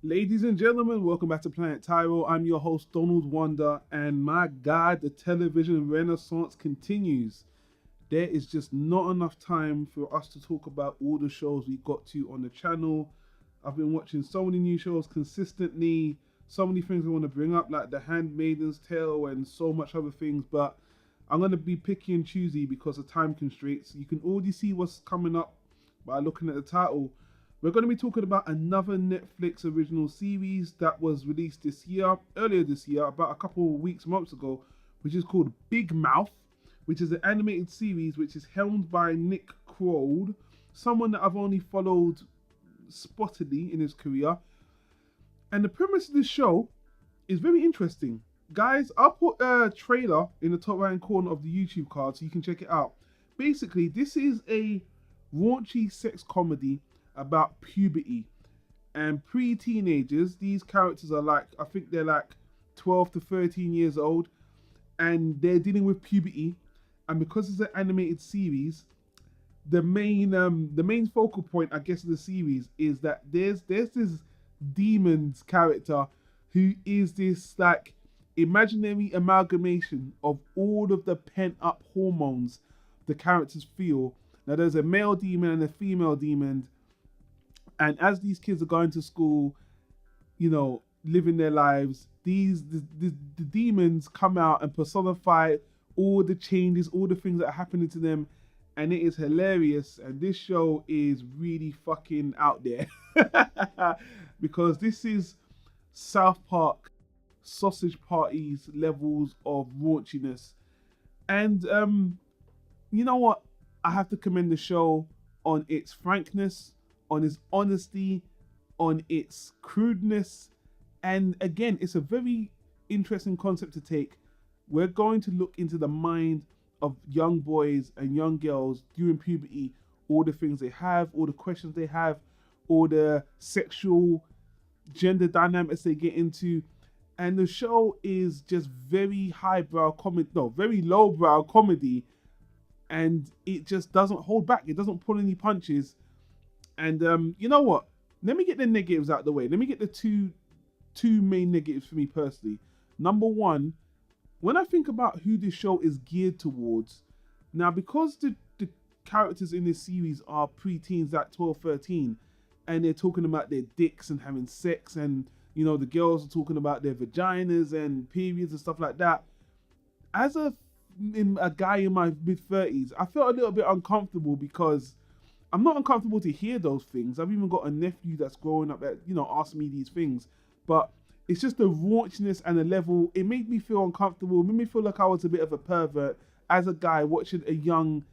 Ladies and gentlemen, welcome back to Planet Tyro. I'm your host, Donald Wonder, and my God, the television renaissance continues. There is just not enough time for us to talk about all the shows we got to on the channel. I've been watching so many new shows consistently, so many things I want to bring up, like The Handmaid's Tale and so much other things, but I'm going to be picky and choosy because of time constraints. You can already see what's coming up by looking at the title. We're going to be talking about another Netflix original series that was released earlier this year, about a couple of months ago, which is called Big Mouth, which is an animated series which is helmed by Nick Kroll, someone that I've only followed spottedly in his career. And the premise of this show is very interesting. Guys, I'll put a trailer in the top right corner of the YouTube card so you can check it out. Basically, this is a raunchy sex comedy about puberty and pre-teenagers. These characters are I think they're 12 to 13 years old, and they're dealing with puberty. And because it's an animated series, the main focal point, I guess, of the series is that there's this demons character who is this imaginary amalgamation of all of the pent-up hormones the characters feel. Now, there's a male demon and a female demon. And as these kids are going to school, living their lives, the demons come out and personify all the changes, all the things that are happening to them. And it is hilarious. And this show is really fucking out there. Because this is South Park sausage parties levels of raunchiness. And you know what? I have to commend the show on its frankness, on its honesty, on its crudeness. And again, it's a very interesting concept to take. We're going to look into the mind of young boys and young girls during puberty, all the things they have, all the questions they have, all the sexual gender dynamics they get into. And the show is just very very lowbrow comedy. And it just doesn't hold back. It doesn't pull any punches. And you know what? Let me get the negatives out of the way. Let me get the two main negatives for me personally. Number one, when I think about who this show is geared towards, now because the characters in this series are pre-teens, 12, 13, and they're talking about their dicks and having sex, and the girls are talking about their vaginas and periods and stuff like that. As a guy in my mid-30s, I felt a little bit uncomfortable because I'm not uncomfortable to hear those things. I've even got a nephew that's growing up that, asks me these things. But it's just the raunchiness and the level. It made me feel uncomfortable. It made me feel like I was a bit of a pervert as a guy watching a young,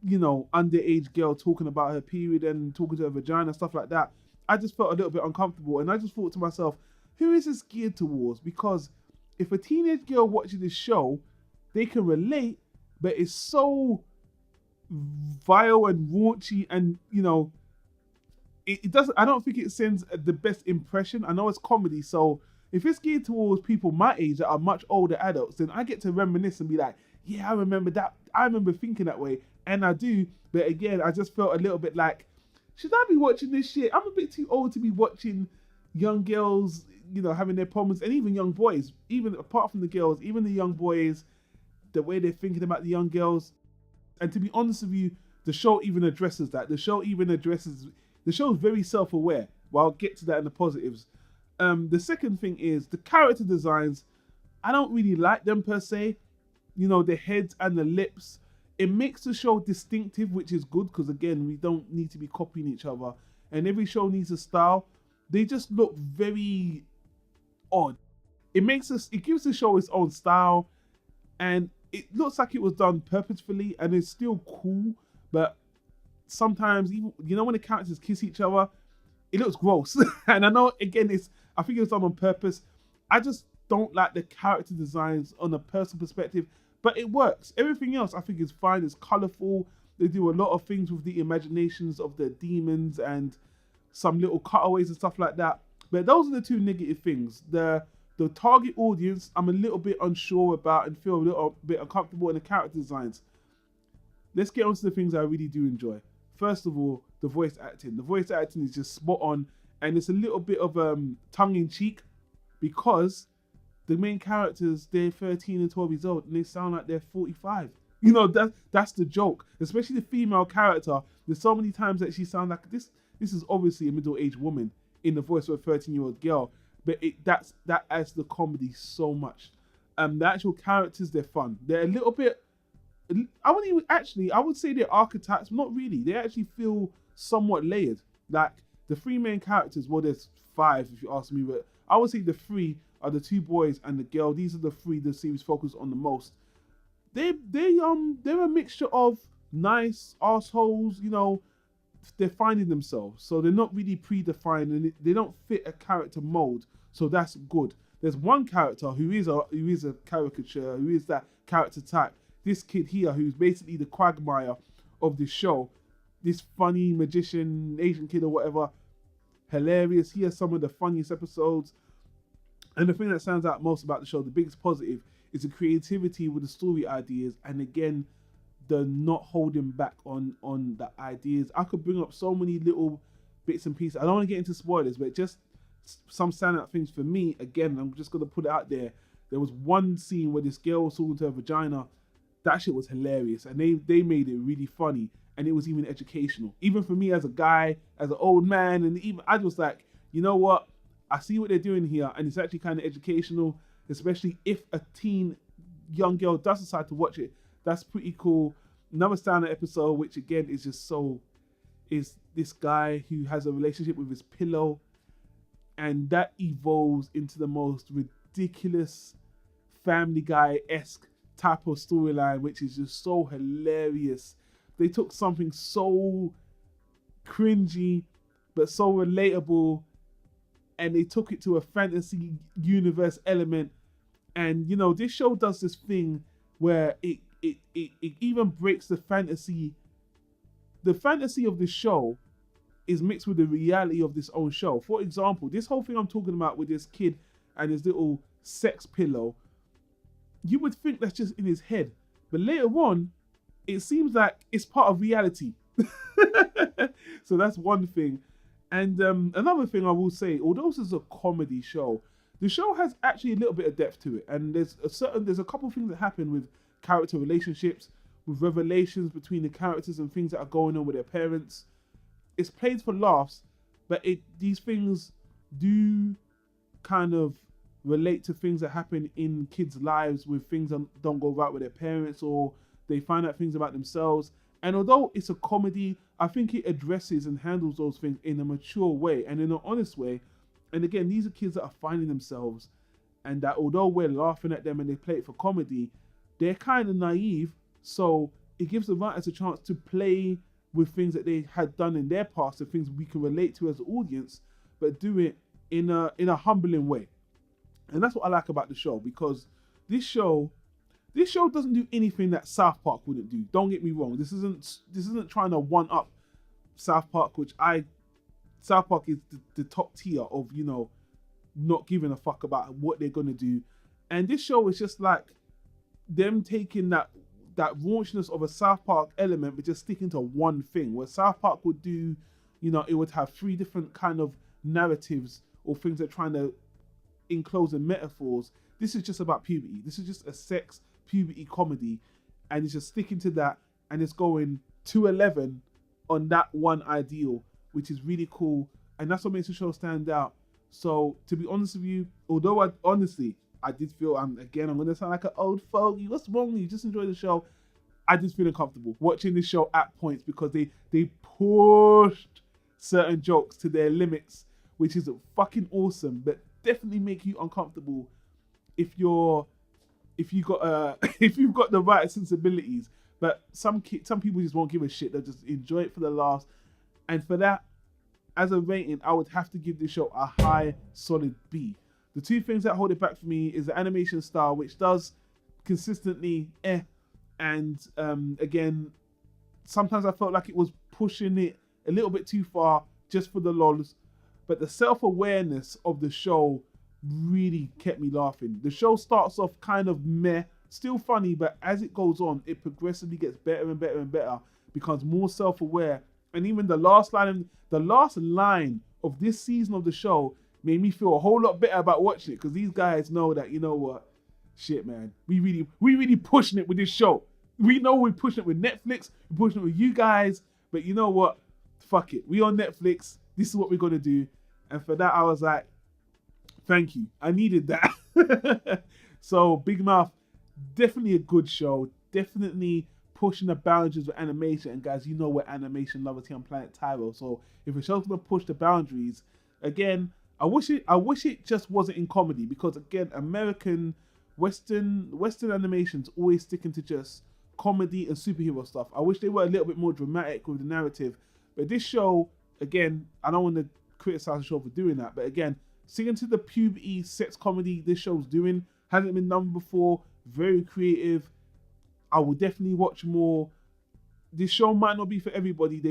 underage girl talking about her period and talking to her vagina, stuff like that. I just felt a little bit uncomfortable. And I just thought to myself, who is this geared towards? Because if a teenage girl watches this show, they can relate, but it's so vile and raunchy, and it doesn't. I don't think it sends the best impression. I know it's comedy, so if it's geared towards people my age that are much older adults, then I get to reminisce and be like, yeah, I remember that. I remember thinking that way, and I do. But again, I just felt a little bit like, should I be watching this shit? I'm a bit too old to be watching young girls, having their problems, and even young boys. Even apart from the girls, even the young boys, the way they're thinking about the young girls. And to be honest with you, the show even addresses that. The show is very self-aware. Well, I'll get to that in the positives. The second thing is the character designs. I don't really like them per se. The heads and the lips. It makes the show distinctive, which is good because, again, we don't need to be copying each other. And every show needs a style. They just look very odd. It gives the show its own style. And it looks like it was done purposefully, and it's still cool, but sometimes, even when the characters kiss each other, it looks gross. And I know, again, I think it was done on purpose. I just don't like the character designs on a personal perspective, but it works. Everything else I think is fine. It's colorful. They do a lot of things with the imaginations of the demons and some little cutaways and stuff like that. But those are the two negative things. The target audience, I'm a little bit unsure about and feel a little bit uncomfortable in the character designs. Let's get on to the things I really do enjoy. First of all, the voice acting. The voice acting is just spot on, and it's a little bit of tongue-in-cheek because the main characters, they're 13 and 12 years old and they sound like they're 45. You know, that's the joke. Especially the female character. There's so many times that she sounds like this is obviously a middle-aged woman in the voice of a 13-year-old girl, but that adds the comedy so much. The actual characters, they're fun. They're a little bit, I would say they're archetypes, not really. They actually feel somewhat layered. Like the three main characters, well, there's 5 if you ask me, but I would say the 3 are the 2 boys and the girl. These are the 3 the series focuses on the most. They're a mixture of nice assholes, you know. They're finding themselves, so they're not really predefined and they don't fit a character mold, so that's good. There's one character who is a caricature, who is that character type. This kid here, who's basically the quagmire of this show, this funny magician, Asian kid or whatever, hilarious. He has some of the funniest episodes. And the thing that stands out most about the show, the biggest positive, is the creativity with the story ideas, and again, the not holding back on the ideas. I could bring up so many little bits and pieces. I don't want to get into spoilers, but just some standout things for me. Again, I'm just going to put it out there. There was one scene where this girl was talking to her vagina. That shit was hilarious, and they made it really funny, and it was even educational. Even for me as a guy, as an old man, and even I was like, you know what? I see what they're doing here, and it's actually kind of educational, especially if a young girl does decide to watch it. That's pretty cool. Another standout episode, which again is just is this guy who has a relationship with his pillow, and that evolves into the most ridiculous Family Guy-esque type of storyline, which is just so hilarious. They took something so cringy, but so relatable, and they took it to a fantasy universe element. And, you know, this show does this thing where it even breaks the fantasy. The fantasy of this show is mixed with the reality of this own show. For example, this whole thing I'm talking about with this kid and his little sex pillow, you would think that's just in his head. But later on, it seems like it's part of reality. So that's one thing. And another thing I will say, although this is a comedy show, the show has actually a little bit of depth to it. And there's a couple of things that happen with character relationships, with revelations between the characters and things that are going on with their parents. It's played for laughs, but these things do kind of relate to things that happen in kids' lives, with things that don't go right with their parents, or they find out things about themselves. And although it's a comedy, I think it addresses and handles those things in a mature way and in an honest way. And again, these are kids that are finding themselves, and that although we're laughing at them and they play it for comedy, they're kind of naive. So it gives the writers a chance to play with things that they had done in their past, and things we can relate to as an audience, but do it in a humbling way. And that's what I like about the show, because this show doesn't do anything that South Park wouldn't do. Don't get me wrong. This isn't trying to one up South Park, South Park is the top tier of, you know, not giving a fuck about what they're gonna do. And this show is just like them taking that raunchiness of a South Park element, but just sticking to one thing. Where South Park would do, you know, it would have 3 different kind of narratives or things they're trying to enclose in metaphors. This is just about puberty. This is just a sex puberty comedy, and it's just sticking to that, and it's going to 11 on that one ideal, which is really cool, and that's what makes the show stand out. So to be honest with you, although I did feel, again, I'm gonna sound like an old fogey. What's wrong with you? Just enjoy the show. I just feel uncomfortable watching this show at points, because they pushed certain jokes to their limits, which is fucking awesome, but definitely make you uncomfortable if you've got the right sensibilities. But some people just won't give a shit. They'll just enjoy it for the laughs. And for that, as a rating, I would have to give this show a high, solid B. The 2 things that hold it back for me is the animation style, which does consistently and again, sometimes I felt like it was pushing it a little bit too far just for the lols. But the self-awareness of the show really kept me laughing. The show starts off kind of meh, still funny, but as it goes on, it progressively gets better and better and better, becomes more self-aware. And even the last line of this season of the show made me feel a whole lot better about watching it, because these guys know that, you know what, shit, man, we really pushing it with this show. We know we're pushing it with Netflix, we're pushing it with you guys, but you know what? Fuck it. We on Netflix. This is what we're gonna do. And for that, I was like, thank you. I needed that. So Big Mouth, definitely a good show. Definitely pushing the boundaries with animation. And guys, you know we're animation lovers here on Planet Tyro. So if a show's gonna push the boundaries, again, I wish it just wasn't in comedy, because again, American Western animations always sticking to just comedy and superhero stuff. I wish they were a little bit more dramatic with the narrative. But this show, again, I don't want to criticize the show for doing that, but again, sticking to the puberty sex comedy this show's doing, hasn't been done before, very creative. I will definitely watch more. This show might not be for everybody.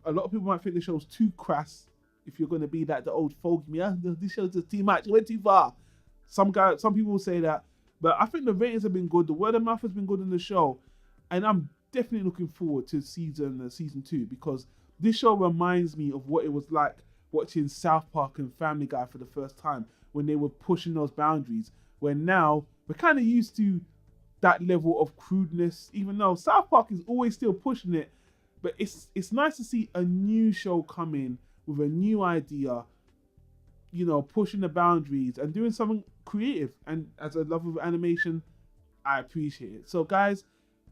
A lot of people might think the show's too crass. If you're going to be like the old folk, this show's just too much, it went too far. Some people will say that, but I think the ratings have been good. The word of mouth has been good in the show, and I'm definitely looking forward to season 2, because this show reminds me of what it was like watching South Park and Family Guy for the first time, when they were pushing those boundaries. Where now we're kind of used to that level of crudeness, even though South Park is always still pushing it. But it's nice to see a new show come in with a new idea, you know, pushing the boundaries and doing something creative. And as a lover of animation, I appreciate it. So guys,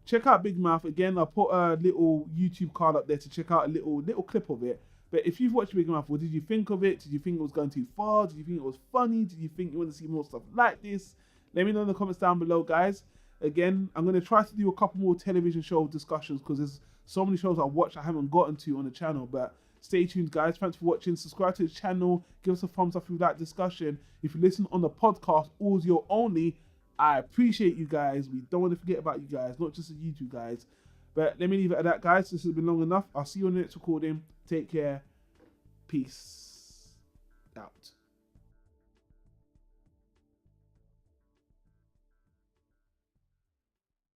check out Big Mouth. Again, I'll put a little YouTube card up there to check out a little clip of it. But if you've watched Big Mouth, what did you think of it? Did you think it was going too far? Did you think it was funny? Did you think you want to see more stuff like this? Let me know in the comments down below, guys. Again, I'm going to try to do a couple more television show discussions, because there's so many shows I watch I haven't gotten to on the channel. But stay tuned, guys. Thanks for watching. Subscribe to the channel. Give us a thumbs up if you like discussion. If you listen on the podcast, audio only, I appreciate you guys. We don't want to forget about you guys, not just the YouTube guys. But let me leave it at that, guys. This has been long enough. I'll see you on the next recording. Take care. Peace out.